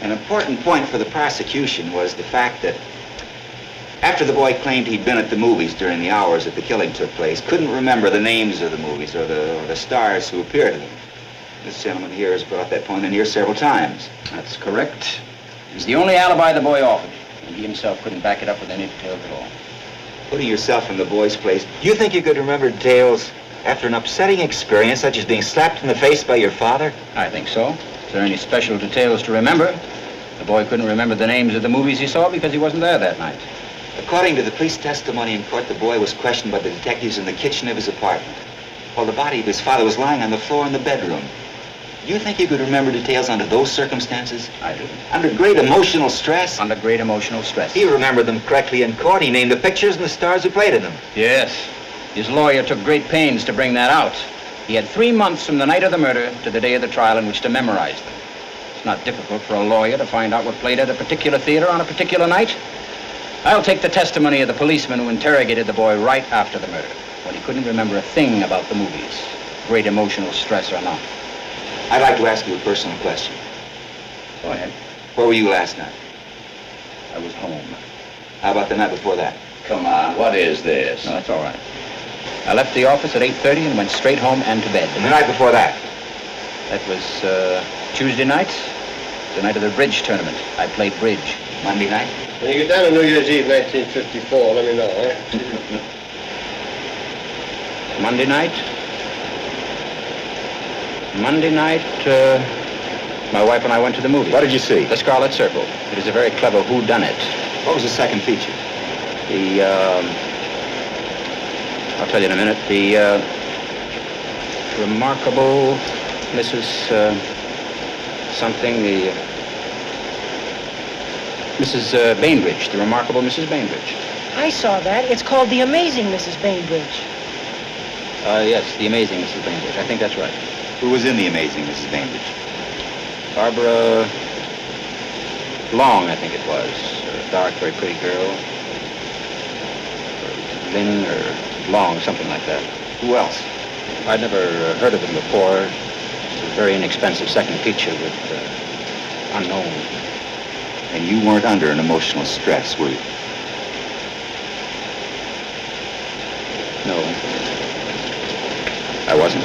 An important point for the prosecution was the fact that after the boy claimed he'd been at the movies during the hours that the killing took place, couldn't remember the names of the movies or the stars who appeared in them. This gentleman here has brought that point in here several times. That's correct. It was the only alibi the boy offered, and he himself couldn't back it up with any details at all. Putting yourself in the boy's place, do you think you could remember details after an upsetting experience such as being slapped in the face by your father? I think so. Is there any special details to remember? The boy couldn't remember the names of the movies he saw because he wasn't there that night. According to the police testimony in court, the boy was questioned by the detectives in the kitchen of his apartment, while the body of his father was lying on the floor in the bedroom. Do you think you could remember details under those circumstances? I do. Under great emotional stress? Under great emotional stress. He remembered them correctly in court. He named the pictures and the stars who played in them. Yes. His lawyer took great pains to bring that out. He had 3 months from the night of the murder to the day of the trial in which to memorize them. It's not difficult for a lawyer to find out what played at a particular theater on a particular night. I'll take the testimony of the policeman who interrogated the boy right after the murder, when he couldn't remember a thing about the movies, great emotional stress or not. I'd like to ask you a personal question. Go ahead. Where were you last night? I was home. How about the night before that? Come on, what is this? No, that's all right. I left the office at 8:30 and went straight home and to bed. And the night before that? That was Tuesday night, the night of the bridge tournament. I played bridge. Monday night? When you get down on New Year's Eve, 1954, let me know, eh? Monday night, my wife and I went to the movies. What did you see? The Scarlet Circle. It is a very clever whodunit. What was the second feature? I'll tell you in a minute. The remarkable Mrs. Mrs. Bainbridge, the remarkable Mrs. Bainbridge. I saw that. It's called The Amazing Mrs. Bainbridge. Yes, the amazing Mrs. Bainbridge. I think that's right. Who was in The Amazing Mrs. Bainbridge? Barbara Long, I think it was. A dark, very pretty girl. Or Lynn or Long, something like that. Who else? I'd never heard of them before. It's a very inexpensive second feature with unknown. And you weren't under an emotional stress, were you? No. I wasn't.